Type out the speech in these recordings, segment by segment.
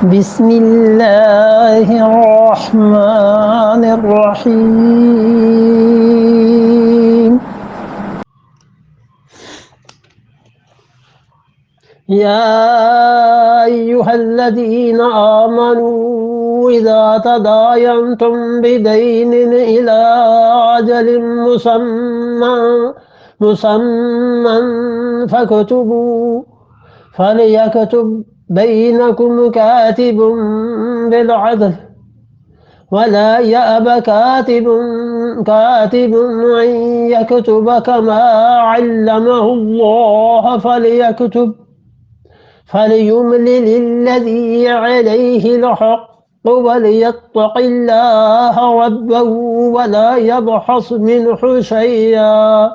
بسم اللہ الرحمن الرحیم یا ایہا الذین آمنوا اذا تداینتم بدین الی اجل مسمى فاكتبوا فليكتب بينكم كاتب بالعدل ولا يأب كاتب أن يكتب كما علمه الله فليملل الذي عليه الحق وليتق الله ربه ولا يبخس منه شيئا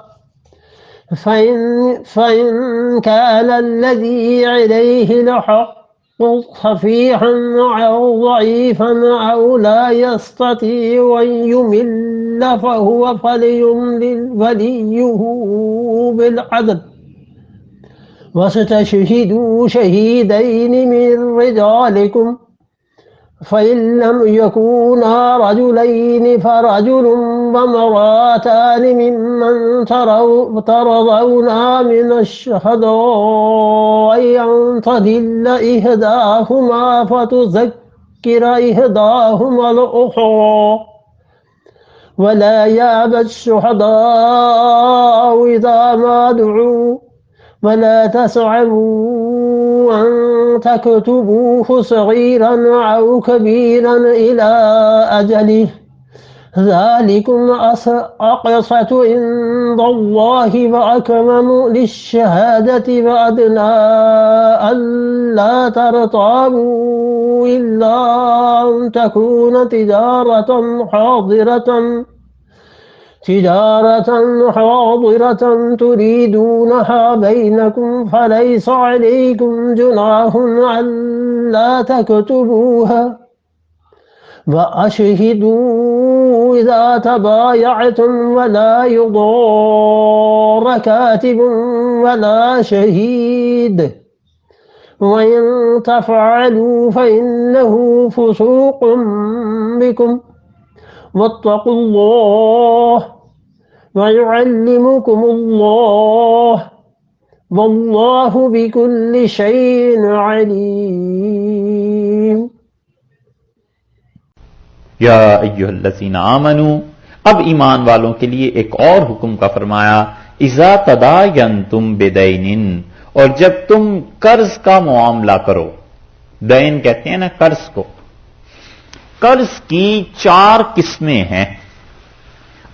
فإن كان الذي عليه الحق صفيحا أو ضعيفا أو لا يستطيع أن يمل فهو فليملل وليه بالعدل واستشهدوا شهيدين من رجالكم فإن لم يكونا رجلين فرجل وامرأتان ممن ترضون من الشهداء أن تضل إحداهما فتذكر إحداهما الأخرى ولا يأبى الشهداء إذا ما دعوا ولا تسعوا أن تكتبوه صغيرا أو كبيرا إلى أجله ذلكم أقسط عند الله وأكمل للشهادة وأدنى ألا ترتابوا إلا أن تكون تجارة حاضرة تريدونها بينكم فليس عليكم جناح ألا تكتبوها وأشهدوا إذا تبايعتم ولا يضار كاتب ولا شهيد وإن تفعلوا فإنه فسوق بكم واتقوا الله ويعلمكم الله والله بكل شيء عليم یا ایھا الذین آمنوا، اب ایمان والوں کے لیے ایک اور حکم کا فرمایا، اذا تداینتم بدین، اور جب تم قرض کا معاملہ کرو، دین کہتے ہیں نا قرض کو، قرض کی 4 قسمیں ہیں،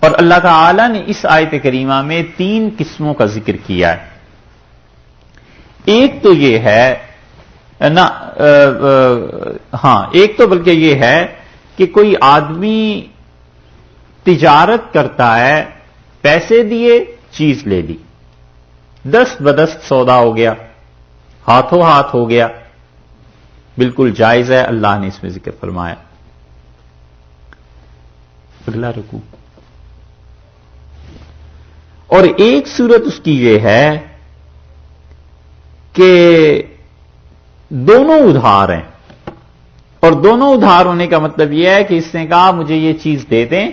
اور اللہ تعالی نے اس آیت کریمہ میں 3 قسموں کا ذکر کیا ہے۔ ایک تو یہ ہے ایک تو بلکہ یہ ہے کہ کوئی آدمی تجارت کرتا ہے، پیسے دیے، چیز لے لی، دست بدست سودا ہو گیا، ہاتھوں ہاتھ ہو گیا، بالکل جائز ہے، اللہ نے اس میں ذکر فرمایا۔ اگلا رکوع۔ اور ایک صورت اس کی یہ ہے کہ دونوں ادھار ہیں، اور دونوں ادھار ہونے کا مطلب یہ ہے کہ اس نے کہا مجھے یہ چیز دے دیں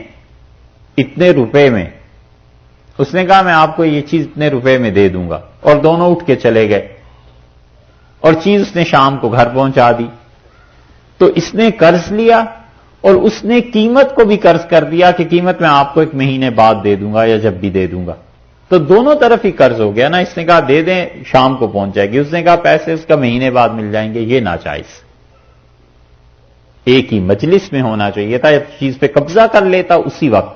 اتنے روپے میں، اس نے کہا میں آپ کو یہ چیز اتنے روپے میں دے دوں گا، اور دونوں اٹھ کے چلے گئے، اور چیز اس نے شام کو گھر پہنچا دی، تو اس نے قرض لیا اور اس نے قیمت کو بھی قرض کر دیا کہ قیمت میں آپ کو 1 مہینے بعد دے دوں گا یا جب بھی دے دوں گا، تو دونوں طرف ہی قرض ہو گیا نا۔ اس نے کہا دے دیں، شام کو پہنچ جائے گی، اس نے کہا پیسے اس کا مہینے بعد مل جائیں گے، یہ ناجائز۔ ایک ہی مجلس میں ہونا چاہیے تھا، یا چیز پہ قبضہ کر لیتا اسی وقت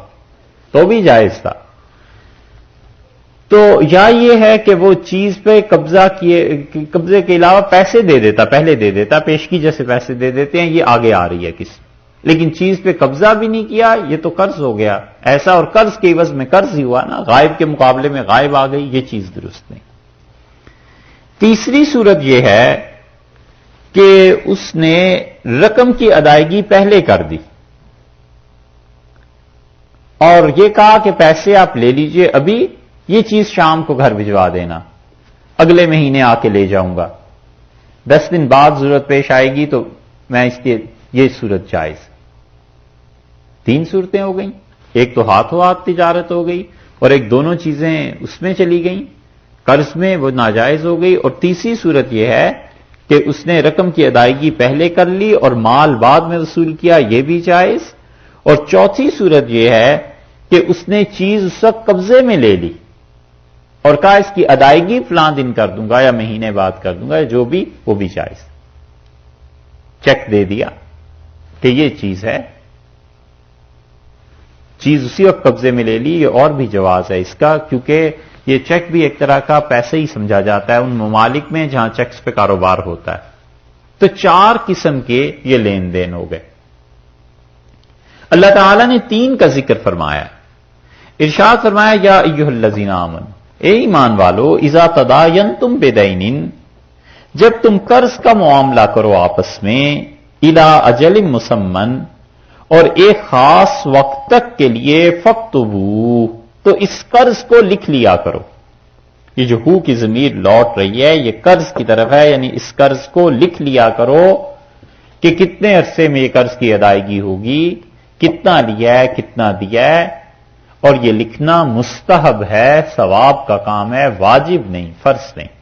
تو بھی جائز تھا۔ تو یا یہ ہے کہ وہ چیز پہ قبضے کے علاوہ پیسے دے دیتا، پہلے دے دیتا، پیشگی جیسے پیسے دے دیتے ہیں، یہ آگے آ رہی ہے کس، لیکن چیز پہ قبضہ بھی نہیں کیا، یہ تو قرض ہو گیا ایسا، اور قرض کے عوض میں قرض ہی ہوا نا، غائب کے مقابلے میں غائب آ گئی، یہ چیز درست نہیں۔ تیسری صورت یہ ہے کہ اس نے رقم کی ادائیگی پہلے کر دی اور یہ کہا کہ پیسے آپ لے لیجئے ابھی، یہ چیز شام کو گھر بھجوا دینا، اگلے مہینے آ کے لے جاؤں گا، 10 دن بعد ضرورت پیش آئے گی تو میں اس کے یہ صورت جائز. 3 صورتیں ہو گئیں. ایک تو ہاتھوں ہاتھ تجارت ہو گئی، اور ایک دونوں چیزیں اس میں چلی گئیں، قرض میں وہ ناجائز ہو گئی. اور تیسری صورت یہ ہے کہ اس نے رقم کی ادائیگی پہلے کر لی اور مال بعد میں وصول کیا، یہ بھی جائز. اور چوتھی صورت یہ ہے کہ اس نے چیز اس وقت قبضے میں لے لی اور کہا اس کی ادائیگی فلاں دن کر دوں گا یا مہینے بعد کر دوں گا، جو بھی وہ بھی جائز. چیک دے دیا کہ یہ چیز ہے، چیز اسی وقت قبضے میں لے لی، یہ اور بھی جواز ہے اس کا، کیونکہ یہ چیک بھی ایک طرح کا پیسے ہی سمجھا جاتا ہے ان ممالک میں جہاں چیکس پہ کاروبار ہوتا ہے. تو 4 قسم کے یہ لین دین ہو گئے. اللہ تعالیٰ نے 3 کا ذکر فرمایا. ارشاد فرمایا یا ایھا الذین آمنوا، اے ایمان والو، اذا تداینتم بدین، جب تم قرض کا معاملہ کرو آپس میں، الی اجل مسمن، اور ایک خاص وقت تک کے لیے، فاکتبوہ، تو اس قرض کو لکھ لیا کرو. یہ جو ہو کی ضمیر لوٹ رہی ہے یہ قرض کی طرف ہے، یعنی اس قرض کو لکھ لیا کرو کہ کتنے عرصے میں یہ قرض کی ادائیگی ہوگی، کتنا لیا ہے، کتنا دیا ہے. اور یہ لکھنا مستحب ہے، ثواب کا کام ہے، واجب نہیں، فرض نہیں.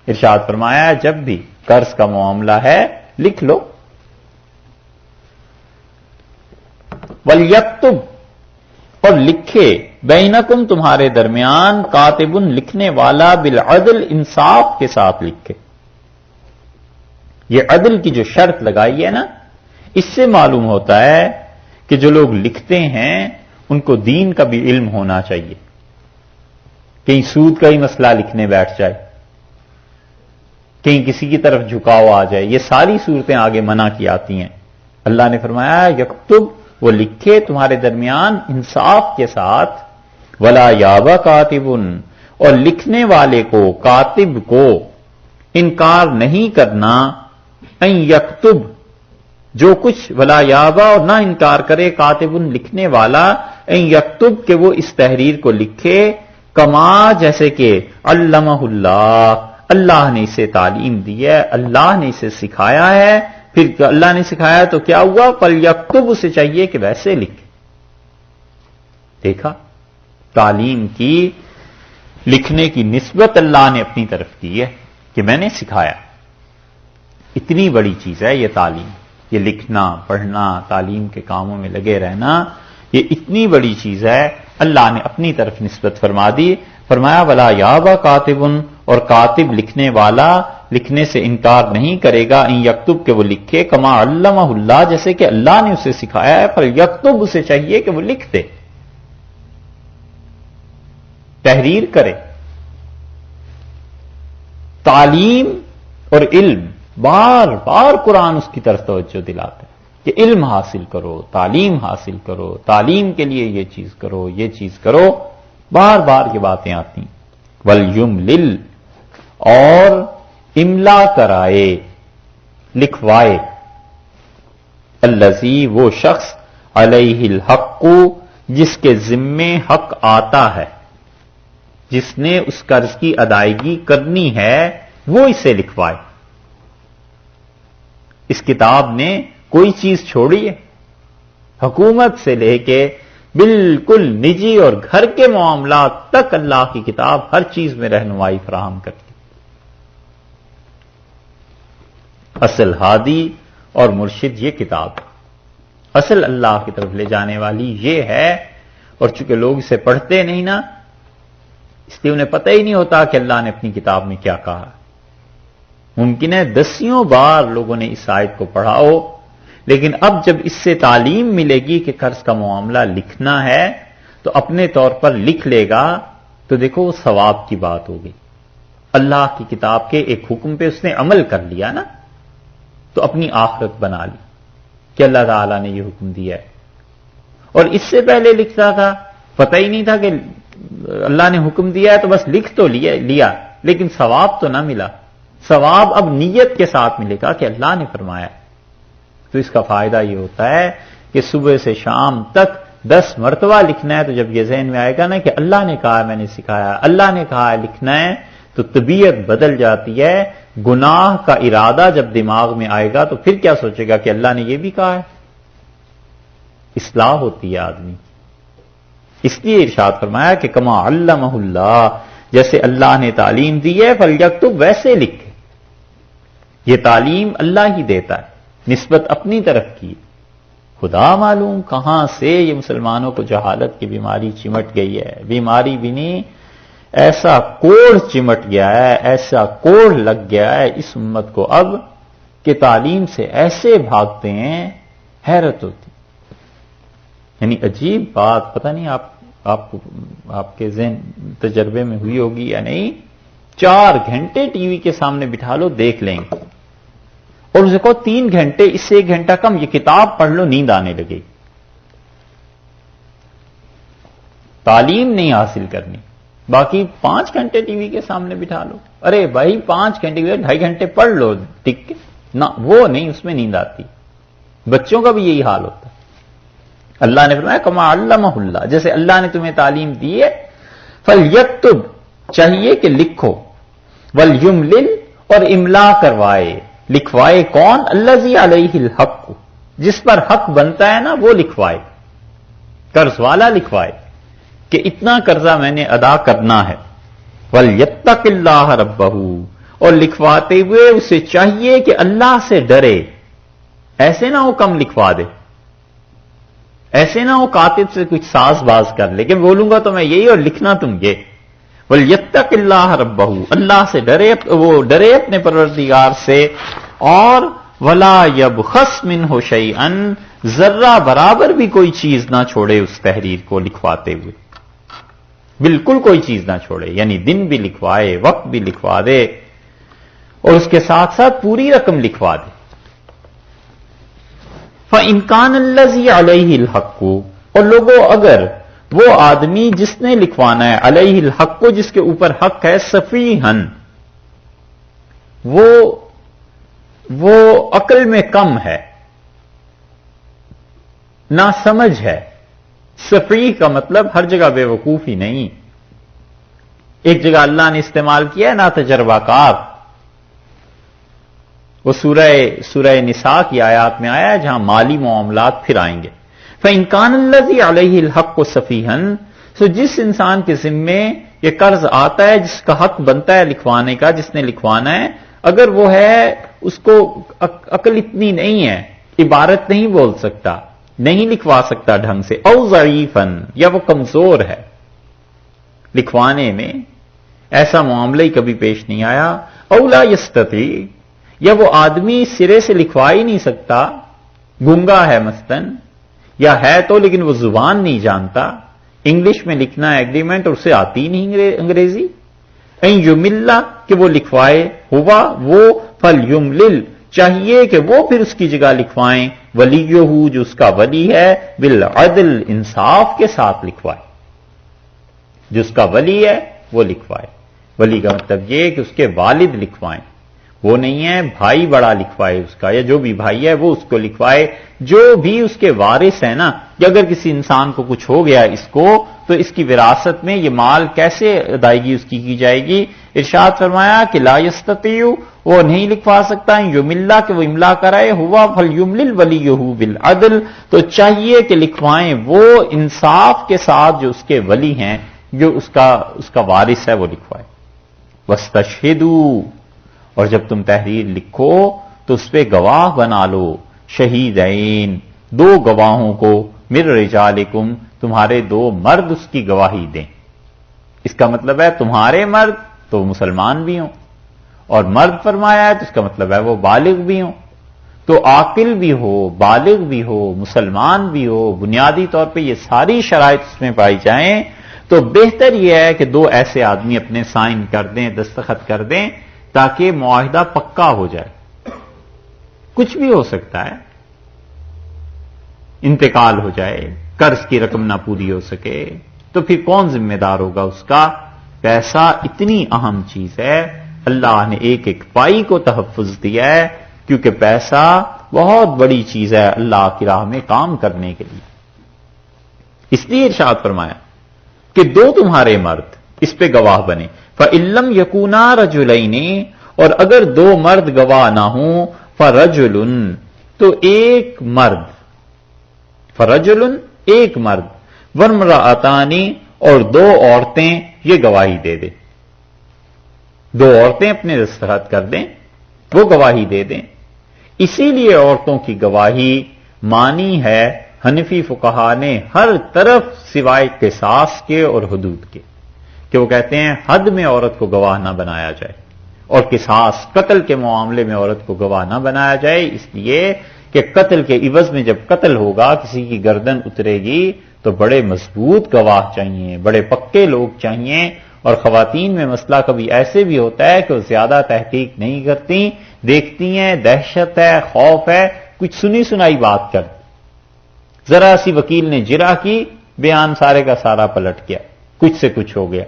ارشاد فرمایا جب بھی قرض کا معاملہ ہے لکھ لو. وَلْيَكْتُبْ، اور لکھے، بینکم، تمہارے درمیان، کاتب، لکھنے والا، بالعدل، انصاف کے ساتھ لکھے. یہ عدل کی جو شرط لگائی ہے نا، اس سے معلوم ہوتا ہے کہ جو لوگ لکھتے ہیں ان کو دین کا بھی علم ہونا چاہیے. کہیں سود کا ہی مسئلہ لکھنے بیٹھ جائے، کہیں کسی کی طرف جھکاؤ آ جائے، یہ ساری صورتیں آگے منع کی آتی ہیں. اللہ نے فرمایا یکتب، وہ لکھے تمہارے درمیان انصاف کے ساتھ. ولا یابا کاتب، اور لکھنے والے کو، کاتب کو، انکار نہیں کرنا، ان یکتب، جو کچھ، ولا یابا، اور نہ انکار کرے، کاتب، لکھنے والا، ان یکتب، کہ وہ اس تحریر کو لکھے، کما، جیسے کہ، علمہ اللہ، اللہ نے اسے تعلیم دی ہے، اللہ نے اسے سکھایا ہے. پھر اللہ نے سکھایا تو کیا ہوا؟ فلیکتب، اسے چاہیے کہ ویسے لکھے. دیکھا، تعلیم کی، لکھنے کی نسبت اللہ نے اپنی طرف کی ہے کہ میں نے سکھایا. اتنی بڑی چیز ہے یہ تعلیم، یہ لکھنا، پڑھنا، تعلیم کے کاموں میں لگے رہنا، یہ اتنی بڑی چیز ہے، اللہ نے اپنی طرف نسبت فرما دی. فرمایا ولا یابا کاتب، اور کاتب لکھنے والا لکھنے سے انکار نہیں کرے گا، ان یکتب، کہ وہ لکھے، کما علمہ اللہ، جیسے کہ اللہ نے اسے سکھایا ہے. پر یکتب، اسے چاہیے کہ وہ لکھ دے، تحریر کرے. تعلیم اور علم، بار بار قرآن اس کی طرف توجہ دلاتا ہے کہ علم حاصل کرو، تعلیم حاصل کرو، تعلیم کے لیے یہ چیز کرو، یہ چیز کرو. بار بار یہ باتیں آتی. وَلْيُمْلِلْ، اور املا کرائے، لکھوائے، الذی، وہ شخص، علیہ الحق، جس کے ذمے حق آتا ہے، جس نے اس قرض کی ادائیگی کرنی ہے، وہ اسے لکھوائے. اس کتاب نے کوئی چیز چھوڑی ہے؟ حکومت سے لے کے بالکل نجی اور گھر کے معاملات تک اللہ کی کتاب ہر چیز میں رہنمائی فراہم کرتی. اصل ہادی اور مرشد یہ کتاب، اصل اللہ کی طرف لے جانے والی یہ ہے. اور چونکہ لوگ اسے پڑھتے نہیں نا، اس لیے انہیں پتہ ہی نہیں ہوتا کہ اللہ نے اپنی کتاب میں کیا کہا. ممکن ہے 10 بار لوگوں نے اس آیت کو پڑھا ہو، لیکن اب جب اس سے تعلیم ملے گی کہ قرض کا معاملہ لکھنا ہے تو اپنے طور پر لکھ لے گا، تو دیکھو وہ ثواب کی بات ہوگی. اللہ کی کتاب کے ایک حکم پہ اس نے عمل کر لیا نا، تو اپنی آخرت بنا لی کہ اللہ تعالیٰ نے یہ حکم دیا ہے. اور اس سے پہلے لکھتا تھا، پتہ ہی نہیں تھا کہ اللہ نے حکم دیا ہے، تو بس لکھ تو لیا لیکن ثواب تو نہ ملا. ثواب اب نیت کے ساتھ ملے گا کہ اللہ نے فرمایا. تو اس کا فائدہ یہ ہوتا ہے کہ صبح سے شام تک 10 مرتبہ لکھنا ہے. تو جب یہ ذہن میں آئے گا نا کہ اللہ نے کہا میں نے سکھایا، اللہ نے کہا ہے لکھنا ہے، تو تو طبیعت بدل جاتی ہے. گناہ کا ارادہ جب دماغ میں آئے گا تو پھر کیا سوچے گا کہ اللہ نے یہ بھی کہا ہے. اصلاح ہوتی ہے آدمی. اس لیے ارشاد فرمایا کہ کما علمہ اللہ، جیسے اللہ نے تعلیم دی ہے فلیکتب، ویسے لکھے. یہ تعلیم اللہ ہی دیتا ہے، نسبت اپنی طرف کی. خدا معلوم کہاں سے یہ مسلمانوں کو جہالت کی بیماری چمٹ گئی ہے. بیماری بھی نہیں، ایسا کوڑ چمٹ گیا ہے، ایسا کوڑ لگ گیا ہے اس امت کو اب کہ تعلیم سے ایسے بھاگتے ہیں، حیرت ہوتی. یعنی عجیب بات، پتہ نہیں آپ کے ذہن تجربے میں ہوئی ہوگی یا نہیں. 4 گھنٹے ٹی وی کے سامنے بٹھا لو، دیکھ لیں گے، اور اسے کہو 3 گھنٹے، اس سے 1 گھنٹہ کم یہ کتاب پڑھ لو، نیند آنے لگے. تعلیم نہیں حاصل کرنی، باقی 5 گھنٹے ٹی وی کے سامنے بٹھا لو. ارے بھائی 5 گھنٹے 2.5 گھنٹے پڑھ لو ٹک کے، نہ وہ نہیں، اس میں نیند آتی. بچوں کا بھی یہی حال ہوتا ہے. اللہ نے فرمایا کما علمہ اللہ، جیسے اللہ نے تمہیں تعلیم دی ہے، فلیکتب، چاہیے کہ لکھو، ولیملل، اور املا کروائے. لکھوائے کون؟ الذی علیہ الحق، جس پر حق بنتا ہے نا وہ لکھوائے. قرض والا لکھوائے کہ اتنا قرضہ میں نے ادا کرنا ہے. ولیتق اللہ ربہ، اور لکھواتے ہوئے اسے چاہیے کہ اللہ سے ڈرے. ایسے نہ وہ کم لکھوا دے، ایسے نہ وہ کاتب سے کچھ ساز باز کر لے کہ بولوں گا تو میں یہی اور لکھنا تم یہ. ولیتق اللہ ربہ، اللہ سے ڈرے، وہ ڈرے اپنے پروردگار سے. اور ولا یبخس منہ شیئا، ذرہ برابر بھی کوئی چیز نہ چھوڑے اس تحریر کو لکھواتے ہوئے، بالکل کوئی چیز نہ چھوڑے. یعنی دن بھی لکھوائے، وقت بھی لکھوا دے، اور اس کے ساتھ ساتھ پوری رقم لکھوا دے. فَإِنْ كَانَ الَّذِي عَلَيْهِ الْحَقُّ، اور لوگوں اگر وہ آدمی جس نے لکھوانا ہے، علیہ الحق، جس کے اوپر حق ہے، سفیہن، وہ عقل میں کم ہے، نہ سمجھ ہے. سفیہ کا مطلب ہر جگہ بے وقوف ہی نہیں. ایک جگہ اللہ نے استعمال کیا ہے نا تجربہ کار، وہ سورہ نساء کی آیات میں آیا ہے جہاں مالی معاملات پھر آئیں گے. فَإِنْ كَانَ الَّذِي عَلَيْهِ الْحَقُّ سَفِيهًا، سو جس انسان کے ذمے یہ قرض آتا ہے، جس کا حق بنتا ہے لکھوانے کا، جس نے لکھوانا ہے، اگر وہ ہے اس کو عقل اتنی نہیں ہے، عبارت نہیں بول سکتا، نہیں لکھوا سکتا ڈھنگ سے، او ضعیفاً، یا وہ کمزور ہے لکھوانے میں، ایسا معاملہ ہی کبھی پیش نہیں آیا. او لا یستطیع، یا وہ آدمی سرے سے لکھوا ہی نہیں سکتا، گونگا ہے مثلاً، یا ہے تو لیکن وہ زبان نہیں جانتا، انگلش میں لکھنا ہے ایگریمنٹ اور اسے آتی نہیں انگریزی. این یملا، کہ وہ لکھوائے، ہوا وہ، فلیملل، چاہیے کہ وہ پھر اس کی جگہ لکھوائیں، ولیہ، جو اس کا ولی ہے، بالعدل، انصاف کے ساتھ لکھوائے. جو اس کا ولی ہے وہ لکھوائے. ولی کا مطلب یہ کہ اس کے والد لکھوائیں، وہ نہیں ہے بھائی بڑا لکھوائے اس کا، یا جو بھی بھائی ہے وہ اس کو لکھوائے. جو بھی اس کے وارث ہے نا، کہ اگر کسی انسان کو کچھ ہو گیا اس کو، تو اس کی وراثت میں یہ مال کیسے ادائیگی اس کی جائے گی. ارشاد فرمایا کہ لا یستطیع، وہ نہیں لکھوا سکتا، یملا، کہ وہ املا کرائے، ہوا فلیملل ولیہ بالعدل، تو چاہیے کہ لکھوائیں وہ انصاف کے ساتھ جو اس کے ولی ہیں، جو اس کا وارث ہے وہ لکھوائے. واستشہدوا، اور جب تم تحریر لکھو تو اس پہ گواہ بنا لو، شہیدین، 2 گواہوں کو، من رجالکم، تمہارے 2 مرد اس کی گواہی دیں. اس کا مطلب ہے تمہارے مرد تو مسلمان بھی ہوں، اور مرد فرمایا ہے تو اس کا مطلب ہے وہ بالغ بھی ہوں. تو عاقل بھی ہو، بالغ بھی ہو، مسلمان بھی ہو، بنیادی طور پہ یہ ساری شرائط اس میں پائی جائیں، تو بہتر یہ ہے کہ 2 ایسے آدمی اپنے سائن کر دیں، دستخط کر دیں، تاکہ معاہدہ پکا ہو جائے. کچھ بھی ہو سکتا ہے، انتقال ہو جائے، قرض کی رقم نہ پوری ہو سکے، تو پھر کون ذمہ دار ہوگا اس کا؟ پیسہ اتنی اہم چیز ہے، اللہ نے ایک ایک پائی کو تحفظ دیا ہے، کیونکہ پیسہ بہت بڑی چیز ہے اللہ کی راہ میں کام کرنے کے لیے. اس لیے ارشاد فرمایا کہ 2 تمہارے مرد اس پہ گواہ بنے. فَإِلَّمْ يَكُونَا رَجُلَيْنِ، اور اگر دو مرد گواہ نہ ہوں، فَرَجُلٌ، تو ایک مرد، فَرَجُلٌ ایک مرد، وَامْرَأَتَانِ اور دو عورتیں یہ گواہی دے دیں، دو عورتیں اپنے دستخط کر دیں، وہ گواہی دے دیں۔ اسی لیے عورتوں کی گواہی مانی ہے حنفی فقہا نے ہر طرف سوائے قصاص کے اور حدود کے، کہ وہ کہتے ہیں حد میں عورت کو گواہ نہ بنایا جائے، اور قصاص قتل کے معاملے میں عورت کو گواہ نہ بنایا جائے، اس لیے کہ قتل کے عوض میں جب قتل ہوگا، کسی کی گردن اترے گی تو بڑے مضبوط گواہ چاہیے، بڑے پکے لوگ چاہیے۔ اور خواتین میں مسئلہ کبھی ایسے بھی ہوتا ہے کہ وہ زیادہ تحقیق نہیں کرتی، دیکھتی ہیں دہشت ہے، خوف ہے، کچھ سنی سنائی بات کر، ذرا سی وکیل نے جرح کی، بیان سارے کا سارا پلٹ گیا، کچھ سے کچھ ہو گیا۔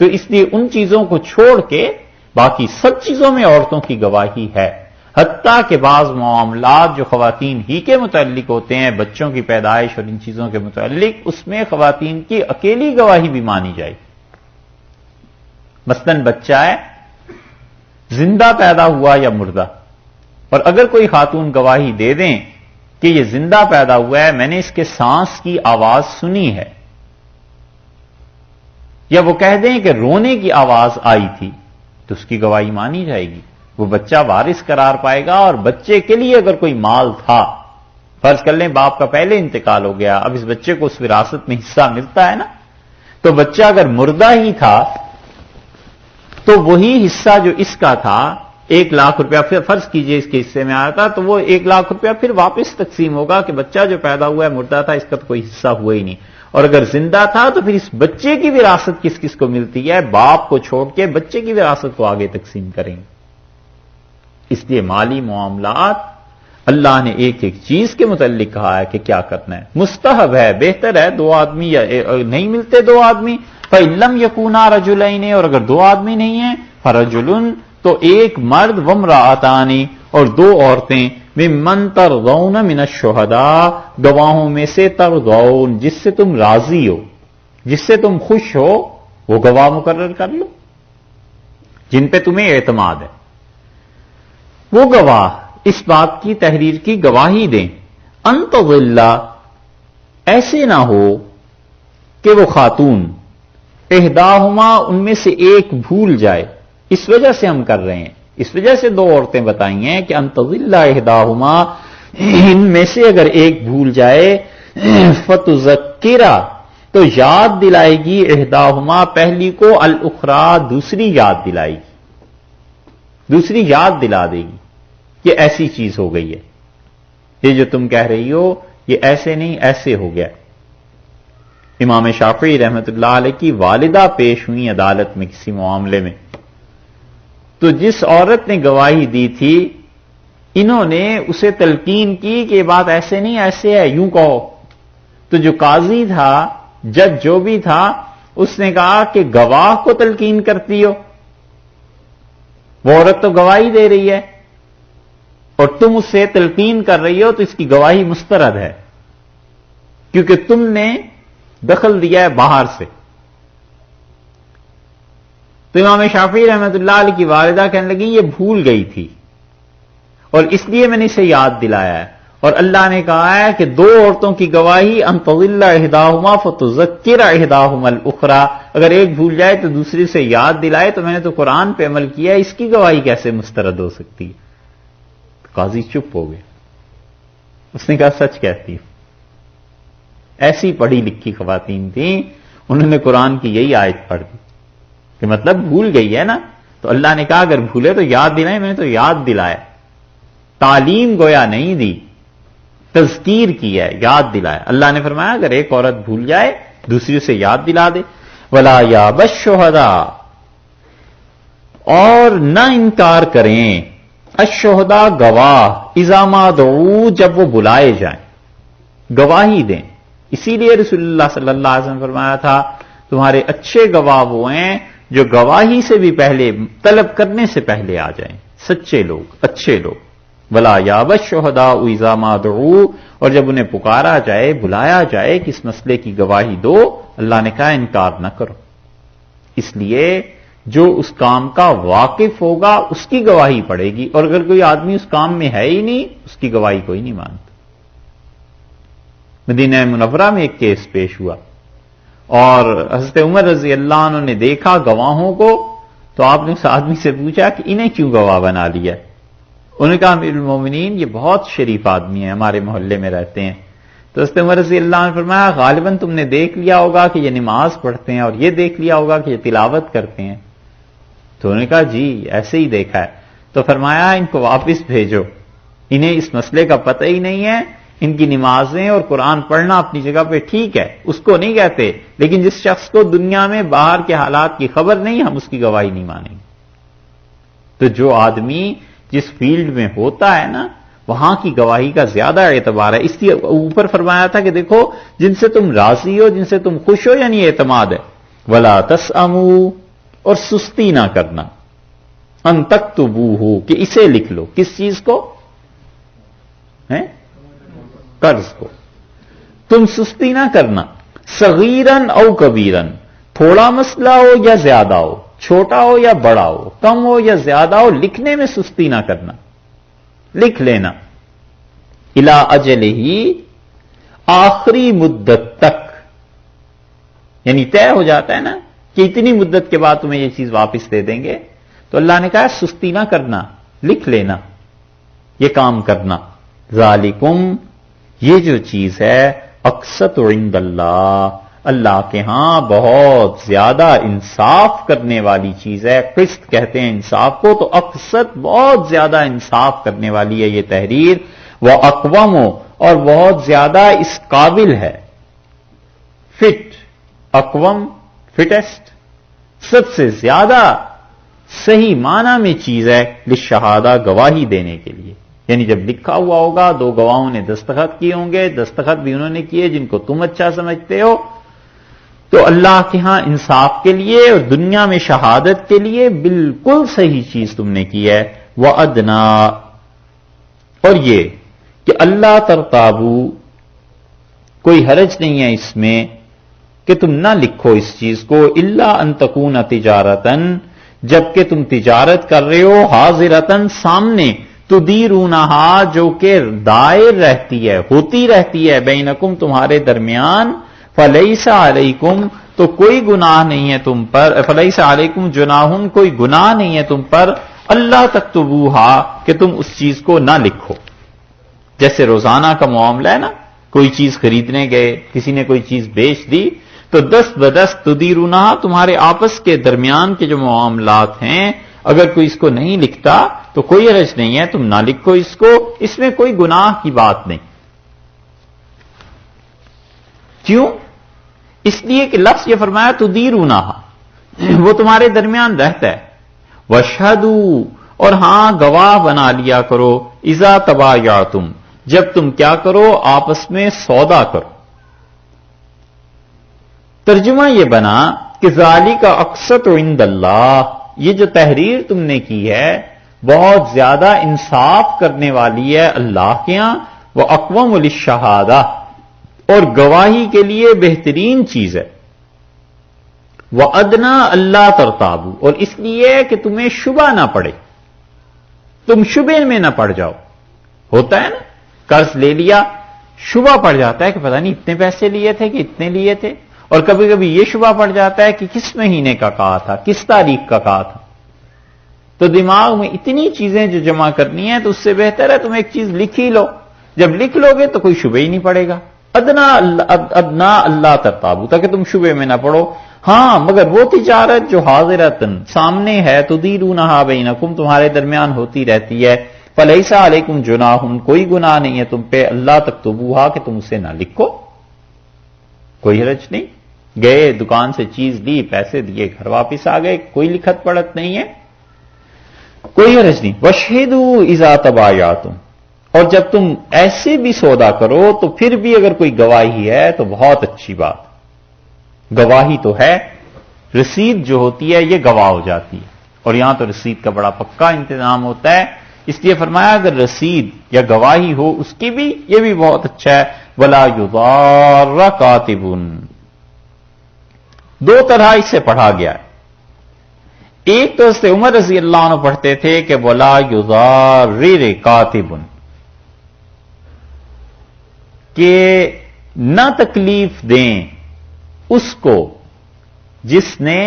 تو اس لیے ان چیزوں کو چھوڑ کے باقی سب چیزوں میں عورتوں کی گواہی ہے، حتیٰ کہ بعض معاملات جو خواتین ہی کے متعلق ہوتے ہیں، بچوں کی پیدائش اور ان چیزوں کے متعلق، اس میں خواتین کی اکیلی گواہی بھی مانی جائے۔ مثلاً بچہ ہے، زندہ پیدا ہوا یا مردہ، اور اگر کوئی خاتون گواہی دے دیں کہ یہ زندہ پیدا ہوا ہے، میں نے اس کے سانس کی آواز سنی ہے، یا وہ کہہ دیں کہ رونے کی آواز آئی تھی، تو اس کی گواہی مانی جائے گی، وہ بچہ وارث قرار پائے گا۔ اور بچے کے لیے اگر کوئی مال تھا، فرض کر لیں باپ کا پہلے انتقال ہو گیا، اب اس بچے کو اس وراثت میں حصہ ملتا ہے نا، تو بچہ اگر مردہ ہی تھا تو وہی حصہ جو اس کا تھا، 1,00,000 روپیہ پھر فرض کیجئے اس کے حصے میں آیا تھا، تو وہ 1,00,000 روپیہ پھر واپس تقسیم ہوگا کہ بچہ جو پیدا ہوا ہے مردہ تھا، اس کا تو کوئی حصہ ہوا ہی نہیں۔ اور اگر زندہ تھا تو پھر اس بچے کی وراثت کس کس کو ملتی ہے، باپ کو چھوڑ کے بچے کی وراثت کو آگے تقسیم کریں گے۔ اس لیے مالی معاملات اللہ نے ایک ایک چیز کے متعلق کہا ہے کہ کیا کرنا ہے، مستحب ہے، بہتر ہے، دو آدمی یا نہیں ملتے دو آدمی، فَإِلَّمْ يَكُونَا رَجُلَيْنِ، اور اگر دو آدمی نہیں ہیں، فَرَجُلٌ تو ایک مرد، وَامْرَأَتَانِ اور دو عورتیں، مِمَّن تَرْضَوْنَ مِنَ الشُّهَدَاء گواہوں میں سے، ترضون جس سے تم راضی ہو، جس سے تم خوش ہو، وہ گواہ مقرر کر لو جن پہ تمہیں اعتماد ہے، وہ گواہ اس بات کی تحریر کی گواہی دیں، ان تضل ایسے نہ ہو کہ وہ خاتون احداہما ان میں سے ایک بھول جائے، اس وجہ سے ہم کر رہے ہیں، اس وجہ سے دو عورتیں بتائی ہیں کہ ان تضل احداہما ان میں سے اگر ایک بھول جائے، فتذکرہ تو یاد دلائے گی احداہما پہلی کو، الاخری دوسری یاد دلائے گی، دوسری یاد دلا دے گی کہ ایسی چیز ہو گئی ہے، یہ جو تم کہہ رہی ہو یہ ایسے نہیں ایسے ہو گیا۔ امام شافعی رحمت اللہ علیہ کی والدہ پیش ہوئی عدالت میں کسی معاملے میں، تو جس عورت نے گواہی دی تھی انہوں نے اسے تلقین کی کہ یہ بات ایسے نہیں ایسے ہے، یوں کہو، تو جو قاضی تھا، جج جو بھی تھا، اس نے کہا کہ گواہ کو تلقین کرتی ہو، وہ عورت تو گواہی دے رہی ہے اور تم اس سے تلقین کر رہی ہو، تو اس کی گواہی مسترد ہے کیونکہ تم نے دخل دیا ہے باہر سے۔ تو امام شافعی رحمت اللہ علیہ کی والدہ کہنے لگی یہ بھول گئی تھی اور اس لیے میں نے اسے یاد دلایا ہے، اور اللہ نے کہا ہے کہ دو عورتوں کی گواہی ان تضل احداہما فتذکر احداہما الاخری، اگر ایک بھول جائے تو دوسری سے یاد دلائے، تو میں نے تو قرآن پہ عمل کیا ہے، اس کی گواہی کیسے مسترد ہو سکتی ہے؟ قاضی چپ ہو گئے، اس نے کہا سچ کہتی ہوں۔ ایسی پڑھی لکھی خواتین تھیں، انہوں نے قرآن کی یہی آیت پڑھ دی کہ مطلب بھول گئی ہے نا، تو اللہ نے کہا اگر بھولے تو یاد دلائیں، میں نے تو یاد دلایا، تعلیم گویا نہیں دی، تذکیر کی ہے، یاد دلایا۔ اللہ نے فرمایا اگر ایک عورت بھول جائے دوسری سے یاد دلا دے، وَلَا يَأْبَ الشُّهَدَاءُ اور نہ انکار کریں، الشہداء گواہ، اذا ما دعوا جب وہ بلائے جائیں، گواہی دیں۔ اسی لیے رسول اللہ صلی اللہ علیہ وسلم فرمایا تھا تمہارے اچھے گواہ وہ ہیں جو گواہی سے بھی پہلے، طلب کرنے سے پہلے آ جائیں، سچے لوگ، اچھے لوگ۔ وَلَا يَأْبَ الشُّهَدَاءُ اذا ما دعوا اور جب انہیں پکارا جائے، بلایا جائے کہ اس مسئلے کی گواہی دو، اللہ نے کہا انکار نہ کرو، اس لیے جو اس کام کا واقف ہوگا اس کی گواہی پڑے گی، اور اگر کوئی آدمی اس کام میں ہے ہی نہیں اس کی گواہی کوئی نہیں مانتا۔ مدینہ منورہ میں ایک کیس پیش ہوا اور حضرت عمر رضی اللہ عنہ نے دیکھا گواہوں کو، تو آپ نے اس آدمی سے پوچھا کہ انہیں کیوں گواہ بنا لیا؟ انہوں نے کہا امیر المومنین یہ بہت شریف آدمی ہیں، ہمارے محلے میں رہتے ہیں۔ تو حضرت عمر رضی اللہ عنہ نے فرمایا غالباً تم نے دیکھ لیا ہوگا کہ یہ نماز پڑھتے ہیں، اور یہ دیکھ لیا ہوگا کہ یہ تلاوت کرتے ہیں۔ تو انہوں نے کہا جی ایسے ہی دیکھا ہے۔ تو فرمایا ان کو واپس بھیجو، انہیں اس مسئلے کا پتہ ہی نہیں ہے، ان کی نمازیں اور قرآن پڑھنا اپنی جگہ پہ ٹھیک ہے، اس کو نہیں کہتے، لیکن جس شخص کو دنیا میں باہر کے حالات کی خبر نہیں ہم اس کی گواہی نہیں مانیں گے۔ تو جو آدمی جس فیلڈ میں ہوتا ہے نا وہاں کی گواہی کا زیادہ اعتبار ہے۔ اس لیے اوپر فرمایا تھا کہ دیکھو جن سے تم راضی ہو، جن سے تم خوش ہو، یعنی اعتماد ہے۔ وَلَا تَسْأَمُوا، اور سستی نہ کرنا، ان تکتبوہ، کہ اسے لکھ لو۔ کس چیز کو؟ قرض کو۔ تم سستی نہ کرنا، صغیرن او کبیرن، تھوڑا مسئلہ ہو یا زیادہ ہو، چھوٹا ہو یا بڑا ہو، کم ہو یا زیادہ ہو، لکھنے میں سستی نہ کرنا، لکھ لینا۔ الی اجلہ، آخری مدت تک، یعنی طے ہو جاتا ہے نا کہ اتنی مدت کے بعد تمہیں یہ چیز واپس دے دیں گے، تو اللہ نے کہا سستی نہ کرنا، لکھ لینا، یہ کام کرنا۔ ذالکم، یہ جو چیز ہے اقسط عند اللہ، اللہ کے ہاں بہت زیادہ انصاف کرنے والی چیز ہے۔ قسط کہتے ہیں انصاف کو، تو اقسط بہت زیادہ انصاف کرنے والی ہے یہ تحریر۔ وَأَقْوَمُ، اور بہت زیادہ اس قابل ہے، فٹ، اقوم فٹسٹ، سب سے زیادہ صحیح معنی میں چیز ہے للشہادہ، گواہی دینے کے لیے۔ یعنی جب لکھا ہوا ہوگا، دو گواہوں نے دستخط کیے ہوں گے، دستخط بھی انہوں نے کیے جن کو تم اچھا سمجھتے ہو، تو اللہ کے ہاں انصاف کے لیے اور دنیا میں شہادت کے لیے بالکل صحیح چیز تم نے کی ہے۔ وَأَدْنَا، اور یہ کہ اللہ ترتابو، کوئی حرج نہیں ہے اس میں کہ تم نہ لکھو اس چیز کو، الا ان تکون تجارتن، جبکہ تم تجارت کر رہے ہو، حاضرتن، سامنے، تدیرونہا، جو کہ دائر رہتی ہے، ہوتی رہتی ہے، بینکم، تمہارے درمیان، فلیس علیکم، تو کوئی گناہ نہیں ہے تم پر، فلیس علیکم جناح، کوئی گناہ نہیں ہے تم پر، اللہ تکتبوہا، کہ تم اس چیز کو نہ لکھو۔ جیسے روزانہ کا معاملہ ہے نا، کوئی چیز خریدنے گئے، کسی نے کوئی چیز بیچ دی، تو دست بدست تدیرونہا، تمہارے آپس کے درمیان کے جو معاملات ہیں، اگر کوئی اس کو نہیں لکھتا تو کوئی حرج نہیں ہے، تم نہ لکھو اس کو، اس میں کوئی گناہ کی بات نہیں۔ کیوں؟ اس لیے کہ لفظ یہ فرمایا تدیرونہا، وہ تمہارے درمیان رہتا ہے۔ واشہدوا، اور ہاں گواہ بنا لیا کرو، اذا تبایعتم، جب تم کیا کرو، آپس میں سودا کرو۔ ترجمہ یہ بنا کہ ذالک اقسط عند اللہ، یہ جو تحریر تم نے کی ہے بہت زیادہ انصاف کرنے والی ہے اللہ کے ہاں، وَأَقْوَمُ لِلشَّهَادَةِ، اور گواہی کے لیے بہترین چیز ہے۔ وَأَدْنَا أَلَّا تَرْتَابُوا، اور اس لیے کہ تمہیں شبہ نہ پڑے، تم شبہ میں نہ پڑ جاؤ۔ ہوتا ہے نا، قرض لے لیا، شبہ پڑ جاتا ہے کہ پتہ نہیں اتنے پیسے لیے تھے کہ اتنے لیے تھے، اور کبھی کبھی یہ شبہ پڑ جاتا ہے کہ کس مہینے کا کہا تھا، کس تاریخ کا کہا تھا۔ تو دماغ میں اتنی چیزیں جو جمع کرنی ہے، تو اس سے بہتر ہے تم ایک چیز لکھ ہی لو، جب لکھ لو گے تو کوئی شبہ ہی نہیں پڑے گا۔ ادنا اللہ ترتابو، تاکہ تم شبہ میں نہ پڑو۔ ہاں مگر وہ تجارت جو حاضرتن، سامنے ہے، تدیرونہا بینکم، تمہارے درمیان ہوتی رہتی ہے، فلیس علیکم جناح، کوئی گناہ نہیں ہے تم پہ، اللہ تکتبوہا، کہ تم اسے نہ لکھو، کوئی حرج نہیں۔ گئے دکان سے چیز لی، پیسے دیے، گھر واپس آ گئے، کوئی لکھت پڑھت نہیں ہے، کوئی حرج نہیں۔ واشہدوا اذا تبایعتم، اور جب تم ایسے بھی سودا کرو تو پھر بھی اگر کوئی گواہی ہے تو بہت اچھی بات، گواہی تو ہے، رسید جو ہوتی ہے یہ گواہ ہو جاتی ہے، اور یہاں تو رسید کا بڑا پکا انتظام ہوتا ہے، اس لیے فرمایا اگر رسید یا گواہی ہو اس کی بھی، یہ بھی بہت اچھا ہے۔ ولا یضار کاتب، دو طرح اس سے پڑھا گیا ہے، ایک تو حضرت عمر رضی اللہ عنہ پڑھتے تھے کہ ولا یضارر کاتب، کہ نہ تکلیف دیں اس کو جس نے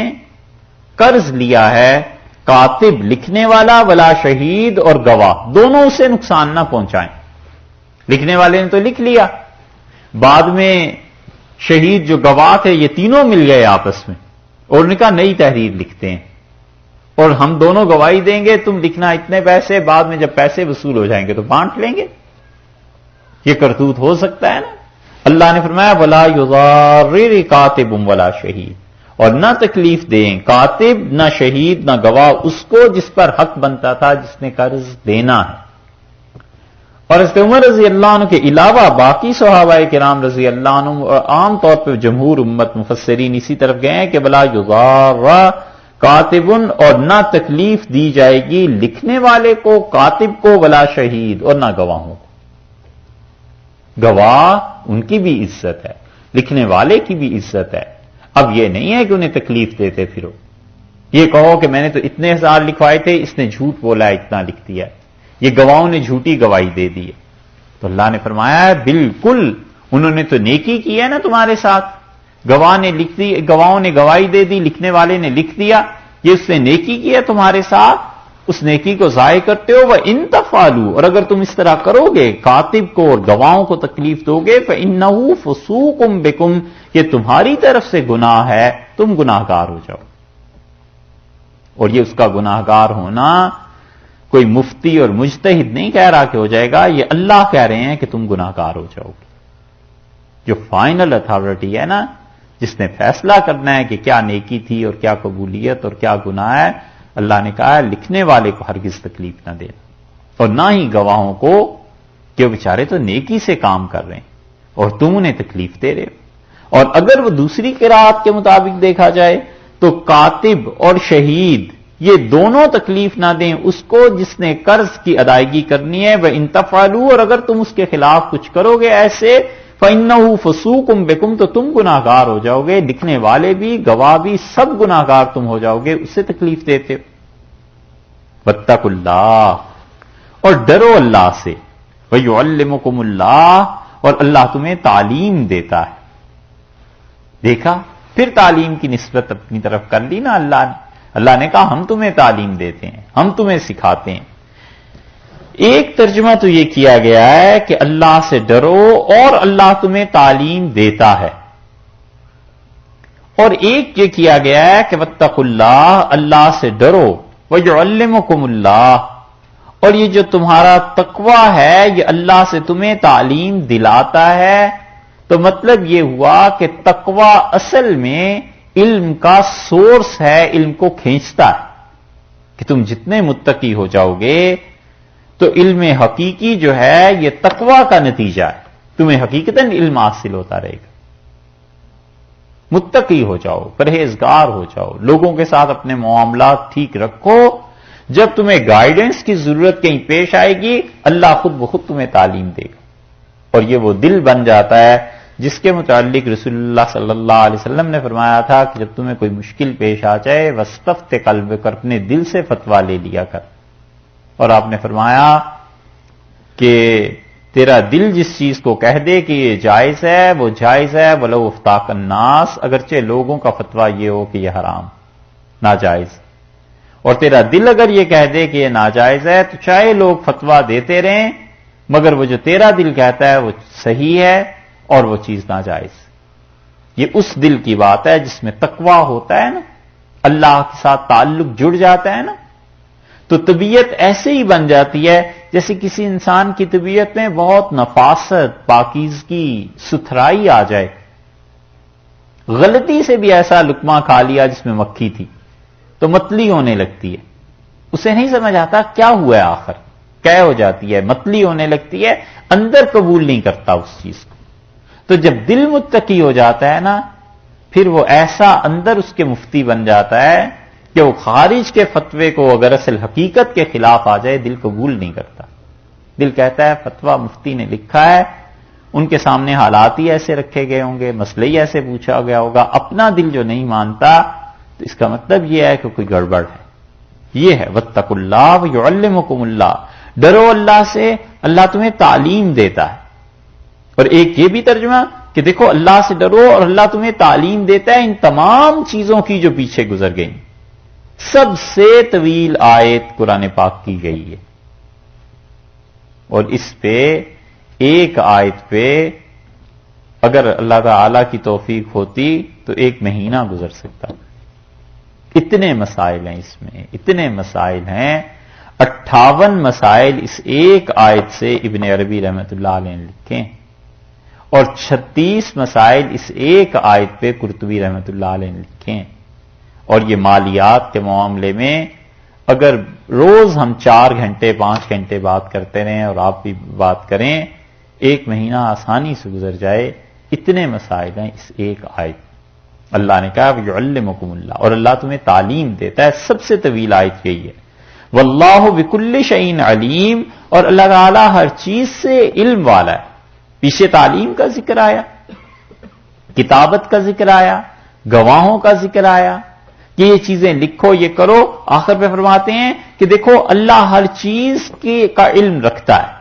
قرض لیا ہے، کاتب لکھنے والا، ولا شہید اور گواہ، دونوں اسے نقصان نہ پہنچائیں۔ لکھنے والے نے تو لکھ لیا، بعد میں شہید جو گواہ تھے یہ تینوں مل گئے آپس میں اور ان کا نئی تحریر لکھتے ہیں، اور ہم دونوں گواہی دیں گے، تم لکھنا اتنے پیسے، بعد میں جب پیسے وصول ہو جائیں گے تو بانٹ لیں گے۔ یہ کرتوت ہو سکتا ہے نا؟ اللہ نے فرمایا ولا یضارر کاتب ولا شہید، اور نہ تکلیف دیں کاتب، نہ شہید، نہ گواہ اس کو جس پر حق بنتا تھا، جس نے قرض دینا ہے۔ اور حضرت عمر رضی اللہ عنہ کے علاوہ باقی صحابہ کرام رضی اللہ عنہ اور عام طور پہ جمہور امت مفسرین اسی طرف گئے ہیں کہ ولا یضار کاتب، اور نہ تکلیف دی جائے گی لکھنے والے کو، کاتب کو، ولا شہید، اور نہ گواہوں کو۔ گواہ ان کی بھی عزت ہے، لکھنے والے کی بھی عزت ہے۔ اب یہ نہیں ہے کہ انہیں تکلیف دیتے پھرو، یہ کہو کہ میں نے تو اتنے ہزار لکھوائے تھے، اس نے جھوٹ بولا، اتنا لکھ دیا، یہ گواہوں نے جھوٹی گواہی دے دی ہے۔ تو اللہ نے فرمایا ہے بالکل انہوں نے تو نیکی کی ہے نا تمہارے ساتھ، گواہ نے لکھ دی، گواہوں نے گواہی دے دی، لکھنے والے نے لکھ دیا، یہ اس نے نیکی کی ہے تمہارے ساتھ، اس نیکی کو ضائع کرتے ہو۔ وَإِن تَفْعَلُوا، اور اگر تم اس طرح کرو گے، کاتب کو اور گواہوں کو تکلیف دو گے، فَإِنَّهُ فُسُوقٌ بِكُمْ، یہ تمہاری طرف سے گناہ ہے، تم گناہگار ہو جاؤ۔ اور یہ اس کا گناہگار ہونا کوئی مفتی اور مجتہد نہیں کہہ رہا کہ ہو جائے گا، یہ اللہ کہہ رہے ہیں کہ تم گناہگار ہو جاؤ گے۔ جو فائنل اتھارٹی ہے نا، جس نے فیصلہ کرنا ہے کہ کیا نیکی تھی اور کیا قبولیت اور کیا گناہ ہے، اللہ نے کہا ہے لکھنے والے کو ہرگز تکلیف نہ دینا، اور نہ ہی گواہوں کو، کہ وہ بیچارے تو نیکی سے کام کر رہے ہیں اور تم انہیں تکلیف دے رہے ہو۔ اور اگر وہ دوسری قرات کے مطابق دیکھا جائے تو کاتب اور شہید یہ دونوں تکلیف نہ دیں اس کو جس نے قرض کی ادائیگی کرنی ہے، وَإِن تَفْعَلُوا، اور اگر تم اس کے خلاف کچھ کرو گے ایسے، فَإِنَّهُ فُسُوقٌ بِكُمْ، تو تم گناہگار ہو جاؤ گے، لکھنے والے بھی، گواہ بھی، سب گناہگار تم ہو جاؤ گے، اس سے تکلیف دیتے ہو۔ وَاتَّقُوا اللَّهَ، اور ڈرو اللہ سے، وَيُعَلِّمُكُمُ اللَّهُ، اور اللہ تمہیں تعلیم دیتا ہے۔ دیکھا، پھر تعلیم کی نسبت اپنی طرف کر لی نا اللہ نے کہا ہم تمہیں تعلیم دیتے ہیں، ہم تمہیں سکھاتے ہیں۔ ایک ترجمہ تو یہ کیا گیا ہے کہ اللہ سے ڈرو اور اللہ تمہیں تعلیم دیتا ہے، اور ایک یہ کیا گیا ہے کہ واتقوا اللہ، اللہ سے ڈرو، وَيُعَلِّمُكُمُ اللَّهُ، اور یہ جو تمہارا تقوی ہے یہ اللہ سے تمہیں تعلیم دلاتا ہے۔ تو مطلب یہ ہوا کہ تقوی اصل میں علم کا سورس ہے، علم کو کھینچتا ہے، کہ تم جتنے متقی ہو جاؤ گے تو علم حقیقی جو ہے یہ تقوی کا نتیجہ ہے، تمہیں حقیقتاً علم حاصل ہوتا رہے گا۔ متقی ہو جاؤ، پرہیزگار ہو جاؤ، لوگوں کے ساتھ اپنے معاملات ٹھیک رکھو، جب تمہیں گائیڈنس کی ضرورت کہیں پیش آئے گی اللہ خود بخود تمہیں تعلیم دے گا، اور یہ وہ دل بن جاتا ہے جس کے متعلق رسول اللہ صلی اللہ علیہ وسلم نے فرمایا تھا کہ جب تمہیں کوئی مشکل پیش آ جائے وَاسْتَفْتِ قَلْبَكَ، اپنے دل سے فتویٰ لے لیا کر، اور آپ نے فرمایا کہ تیرا دل جس چیز کو کہہ دے کہ یہ جائز ہے وہ جائز ہے، وَلَوْ أَفْتَاكَ النَّاسُ، اگرچہ لوگوں کا فتویٰ یہ ہو کہ یہ حرام ناجائز، اور تیرا دل اگر یہ کہہ دے کہ یہ ناجائز ہے تو چاہے لوگ فتویٰ دیتے رہیں مگر وہ جو تیرا دل کہتا ہے وہ صحیح ہے اور وہ چیز ناجائز۔ یہ اس دل کی بات ہے جس میں تقویٰ ہوتا ہے نا، اللہ کے ساتھ تعلق جڑ جاتا ہے نا، تو طبیعت ایسے ہی بن جاتی ہے جیسے کسی انسان کی طبیعت میں بہت نفاست، پاکیزگی، ستھرائی آ جائے۔ غلطی سے بھی ایسا لقمہ کھا لیا جس میں مکھی تھی تو متلی ہونے لگتی ہے، اسے نہیں سمجھ آتا کیا ہوا ہے آخر، کیا ہو جاتی ہے، متلی ہونے لگتی ہے، اندر قبول نہیں کرتا اس چیز کو۔ تو جب دل متقی ہو جاتا ہے نا پھر وہ ایسا اندر اس کے مفتی بن جاتا ہے کہ وہ خارج کے فتوے کو اگر اصل حقیقت کے خلاف آ جائے دل قبول نہیں کرتا، دل کہتا ہے فتویٰ مفتی نے لکھا ہے، ان کے سامنے حالات ہی ایسے رکھے گئے ہوں گے، مسئلے ہی ایسے پوچھا گیا ہوگا، اپنا دل جو نہیں مانتا تو اس کا مطلب یہ ہے کہ کوئی گڑبڑ ہے۔ یہ ہے واتقوا اللہ ویعلمکم اللہ، ڈرو اللہ سے، اللہ تمہیں تعلیم دیتا ہے۔ اور ایک یہ بھی ترجمہ کہ دیکھو اللہ سے ڈرو اور اللہ تمہیں تعلیم دیتا ہے ان تمام چیزوں کی جو پیچھے گزر گئیں۔ سب سے طویل آیت قرآن پاک کی گئی ہے، اور اس پہ ایک آیت پہ اگر اللہ تعالی کی توفیق ہوتی تو ایک مہینہ گزر سکتا۔ اتنے مسائل ہیں اس میں، اتنے مسائل ہیں، 58 مسائل اس ایک آیت سے ابن عربی رحمۃ اللہ علیہ نے لکھے ہیں، اور 36 مسائل اس ایک آیت پہ قرطبی رحمۃ اللہ علیہ نے لکھے ہیں۔ اور یہ مالیات کے معاملے میں اگر روز ہم 4 گھنٹے 5 گھنٹے بات کرتے رہیں اور آپ بھی بات کریں، ایک مہینہ آسانی سے گزر جائے۔ اتنے مسائل ہیں اس ایک آیت۔ اللہ نے کہا وَيُعَلِّمُكُمُ اللَّهُ، اور اللہ تمہیں تعلیم دیتا ہے۔ سب سے طویل آیت یہی ہے، وَاللَّهُ بِكُلِّ شَيْءٍ عَلِيمٌ، اور اللہ تعالیٰ ہر چیز سے علم والا ہے۔ پیچھے تعلیم کا ذکر آیا، کتابت کا ذکر آیا، گواہوں کا ذکر آیا کہ یہ چیزیں لکھو، یہ کرو، آخر پہ فرماتے ہیں کہ دیکھو اللہ ہر چیز کا علم رکھتا ہے۔